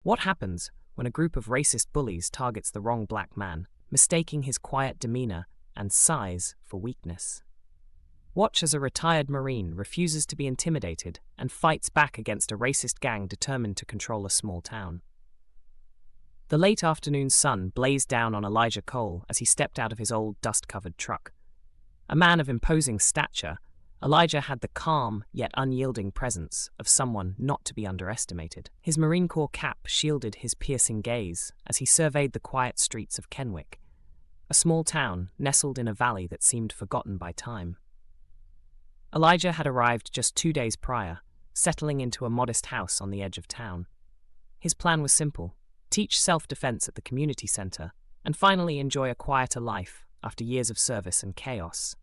What happens when a group of racist bullies targets the wrong black man, mistaking his quiet demeanor and size for weakness? Watch as a retired Marine refuses to be intimidated and fights back against a racist gang determined to control a small town. The late afternoon sun blazed down on Elijah Cole as he stepped out of his old dust-covered truck. A man of imposing stature, Elijah had the calm yet unyielding presence of someone not to be underestimated. His Marine Corps cap shielded his piercing gaze as he surveyed the quiet streets of Kenwick, a small town nestled in a valley that seemed forgotten by time. Elijah had arrived just 2 days prior, settling into a modest house on the edge of town. His plan was simple: teach self-defense at the community center, and finally enjoy a quieter life after years of service and chaos.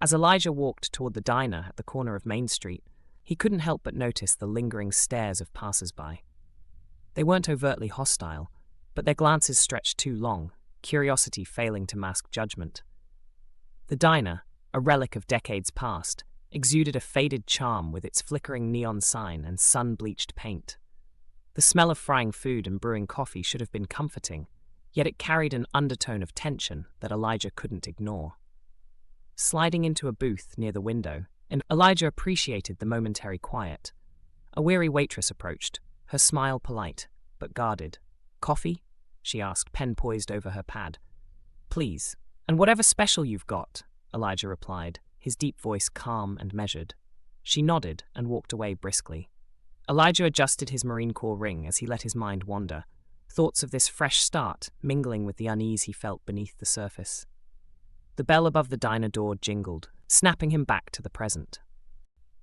As Elijah walked toward the diner at the corner of Main Street, he couldn't help but notice the lingering stares of passers-by. They weren't overtly hostile, but their glances stretched too long, curiosity failing to mask judgment. The diner, a relic of decades past, exuded a faded charm with its flickering neon sign and sun-bleached paint. The smell of frying food and brewing coffee should have been comforting, yet it carried an undertone of tension that Elijah couldn't ignore. Sliding into a booth near the window, and Elijah appreciated the momentary quiet. A weary waitress approached, her smile polite, but guarded. "Coffee?" she asked, pen poised over her pad. "Please, and whatever special you've got," Elijah replied, his deep voice calm and measured. She nodded and walked away briskly. Elijah adjusted his Marine Corps ring as he let his mind wander, thoughts of this fresh start mingling with the unease he felt beneath the surface. The bell above the diner door jingled, snapping him back to the present.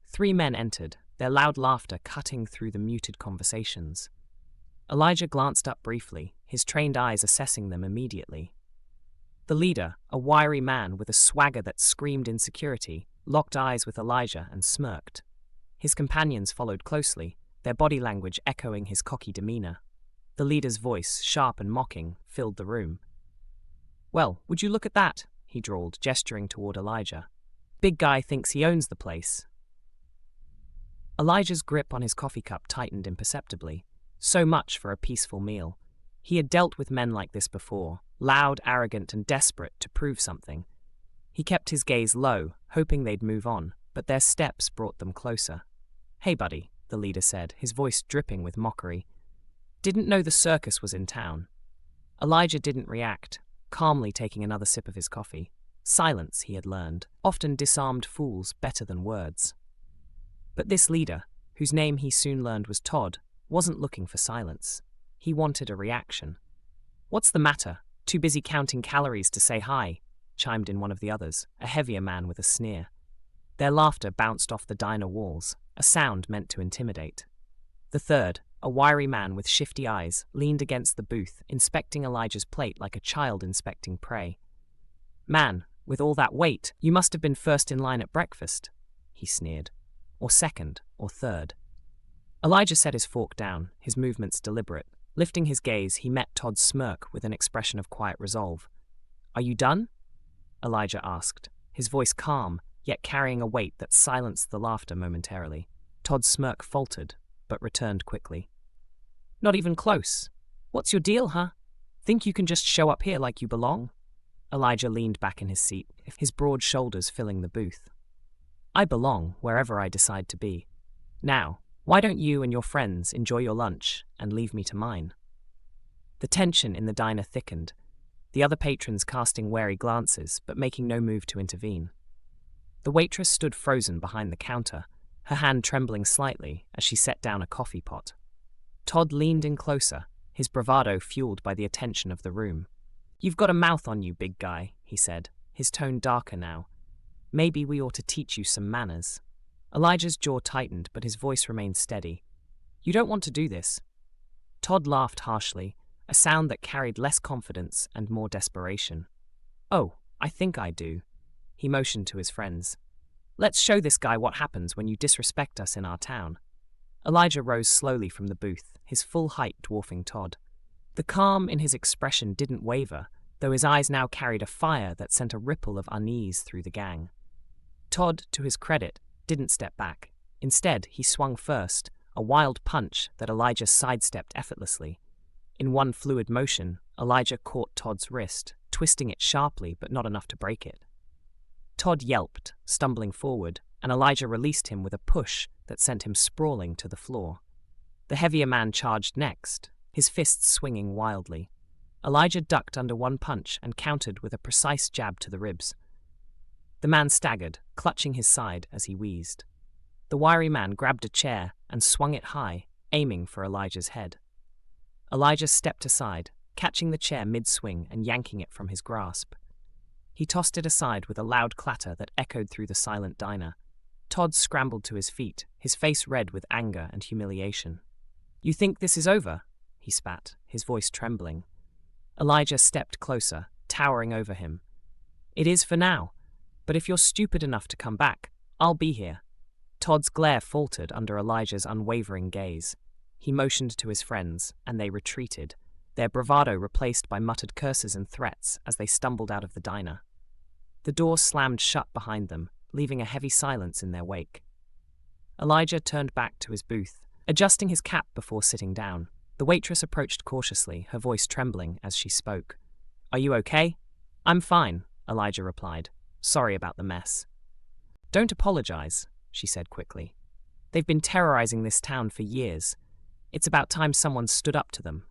3 men entered, their loud laughter cutting through the muted conversations. Elijah glanced up briefly, his trained eyes assessing them immediately. The leader, a wiry man with a swagger that screamed insecurity, locked eyes with Elijah and smirked. His companions followed closely, their body language echoing his cocky demeanor. The leader's voice, sharp and mocking, filled the room. "Well, would you look at that?" he drawled, gesturing toward Elijah. "Big guy thinks he owns the place." Elijah's grip on his coffee cup tightened imperceptibly. So much for a peaceful meal. He had dealt with men like this before, loud, arrogant, and desperate to prove something. He kept his gaze low, hoping they'd move on, but their steps brought them closer. "Hey, buddy," the leader said, his voice dripping with mockery. "Didn't know the circus was in town." Elijah didn't react, calmly taking another sip of his coffee. Silence, he had learned, often disarmed fools better than words. But this leader, whose name he soon learned was Todd, wasn't looking for silence. He wanted a reaction. "What's the matter? Too busy counting calories to say hi?" chimed in one of the others, a heavier man with a sneer. Their laughter bounced off the diner walls, a sound meant to intimidate. The third, a wiry man with shifty eyes, leaned against the booth, inspecting Elijah's plate like a child inspecting prey. "Man, with all that weight, you must have been first in line at breakfast," he sneered. "Or second, or third." Elijah set his fork down, his movements deliberate. Lifting his gaze, he met Todd's smirk with an expression of quiet resolve. "Are you done?" Elijah asked, his voice calm, yet carrying a weight that silenced the laughter momentarily. Todd's smirk faltered, but returned quickly. "Not even close. What's your deal, huh? Think you can just show up here like you belong?" Elijah leaned back in his seat, his broad shoulders filling the booth. "I belong wherever I decide to be. Now, why don't you and your friends enjoy your lunch and leave me to mine?" The tension in the diner thickened, the other patrons casting wary glances but making no move to intervene. The waitress stood frozen behind the counter, her hand trembling slightly as she set down a coffee pot. Todd leaned in closer, his bravado fueled by the attention of the room. "You've got a mouth on you, big guy," he said, his tone darker now. "Maybe we ought to teach you some manners." Elijah's jaw tightened, but his voice remained steady. "You don't want to do this." Todd laughed harshly, a sound that carried less confidence and more desperation. "Oh, I think I do." He motioned to his friends. "Let's show this guy what happens when you disrespect us in our town." Elijah rose slowly from the booth, his full height dwarfing Todd. The calm in his expression didn't waver, though his eyes now carried a fire that sent a ripple of unease through the gang. Todd, to his credit, didn't step back. Instead, he swung first, a wild punch that Elijah sidestepped effortlessly. In one fluid motion, Elijah caught Todd's wrist, twisting it sharply but not enough to break it. Todd yelped, stumbling forward, and Elijah released him with a push that sent him sprawling to the floor. The heavier man charged next, his fists swinging wildly. Elijah ducked under one punch and countered with a precise jab to the ribs. The man staggered, clutching his side as he wheezed. The wiry man grabbed a chair and swung it high, aiming for Elijah's head. Elijah stepped aside, catching the chair mid-swing and yanking it from his grasp. He tossed it aside with a loud clatter that echoed through the silent diner. Todd scrambled to his feet, his face red with anger and humiliation. "You think this is over?" he spat, his voice trembling. Elijah stepped closer, towering over him. "It is for now, but if you're stupid enough to come back, I'll be here." Todd's glare faltered under Elijah's unwavering gaze. He motioned to his friends, and they retreated, their bravado replaced by muttered curses and threats as they stumbled out of the diner. The door slammed shut behind them, leaving a heavy silence in their wake. Elijah turned back to his booth, adjusting his cap before sitting down. The waitress approached cautiously, her voice trembling as she spoke. "Are you okay?" "I'm fine," Elijah replied. "Sorry about the mess." "Don't apologize," she said quickly. "They've been terrorizing this town for years. It's about time someone stood up to them."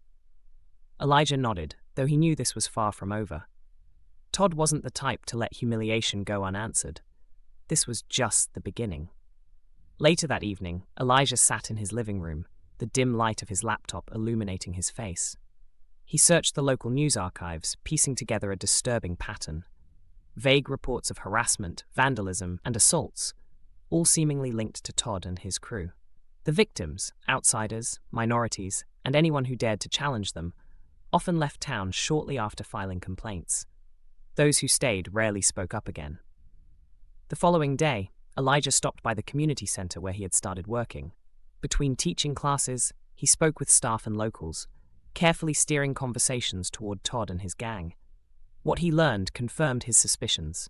Elijah nodded, though he knew this was far from over. Todd wasn't the type to let humiliation go unanswered. This was just the beginning. Later that evening, Elijah sat in his living room, the dim light of his laptop illuminating his face. He searched the local news archives, piecing together a disturbing pattern. Vague reports of harassment, vandalism, and assaults, all seemingly linked to Todd and his crew. The victims, outsiders, minorities, and anyone who dared to challenge them, often left town shortly after filing complaints. Those who stayed rarely spoke up again. The following day, Elijah stopped by the community center where he had started working. Between teaching classes, he spoke with staff and locals, carefully steering conversations toward Todd and his gang. What he learned confirmed his suspicions.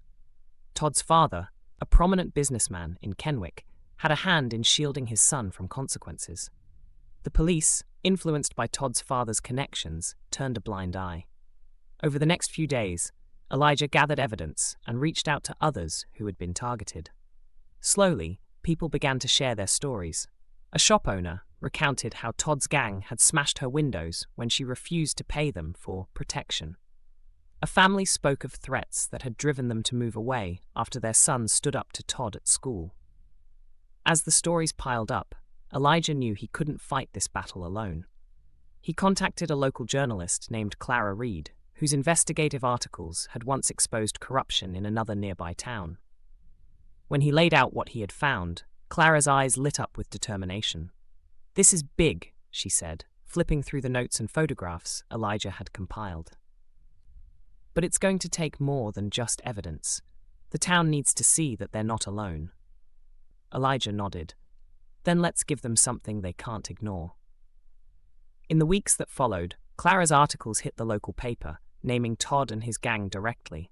Todd's father, a prominent businessman in Kenwick, had a hand in shielding his son from consequences. The police, influenced by Todd's father's connections, turned a blind eye. Over the next few days, Elijah gathered evidence and reached out to others who had been targeted. Slowly, people began to share their stories. A shop owner recounted how Todd's gang had smashed her windows when she refused to pay them for protection. A family spoke of threats that had driven them to move away after their son stood up to Todd at school. As the stories piled up, Elijah knew he couldn't fight this battle alone. He contacted a local journalist named Clara Reed, whose investigative articles had once exposed corruption in another nearby town. When he laid out what he had found, Clara's eyes lit up with determination. "This is big," she said, flipping through the notes and photographs Elijah had compiled. "But it's going to take more than just evidence. The town needs to see that they're not alone." Elijah nodded. "Then let's give them something they can't ignore." In the weeks that followed, Clara's articles hit the local paper, naming Todd and his gang directly.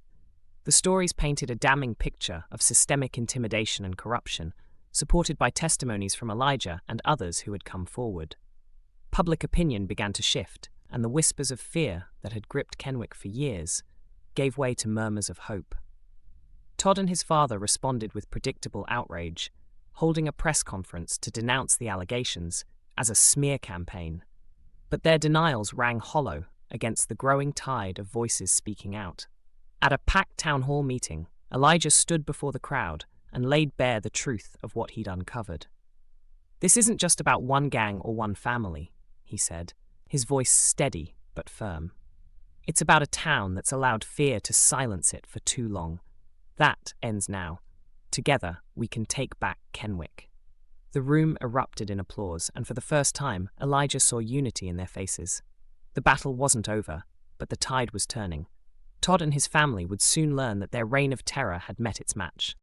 The stories painted a damning picture of systemic intimidation and corruption, supported by testimonies from Elijah and others who had come forward. Public opinion began to shift, and the whispers of fear that had gripped Kenwick for years gave way to murmurs of hope. Todd and his father responded with predictable outrage, holding a press conference to denounce the allegations as a smear campaign. But their denials rang hollow against the growing tide of voices speaking out. At a packed town hall meeting, Elijah stood before the crowd and laid bare the truth of what he'd uncovered. "This isn't just about one gang or one family," he said, his voice steady but firm. "It's about a town that's allowed fear to silence it for too long. That ends now. Together, we can take back Kenwick." The room erupted in applause, and for the first time, Elijah saw unity in their faces. The battle wasn't over, but the tide was turning. Todd and his family would soon learn that their reign of terror had met its match.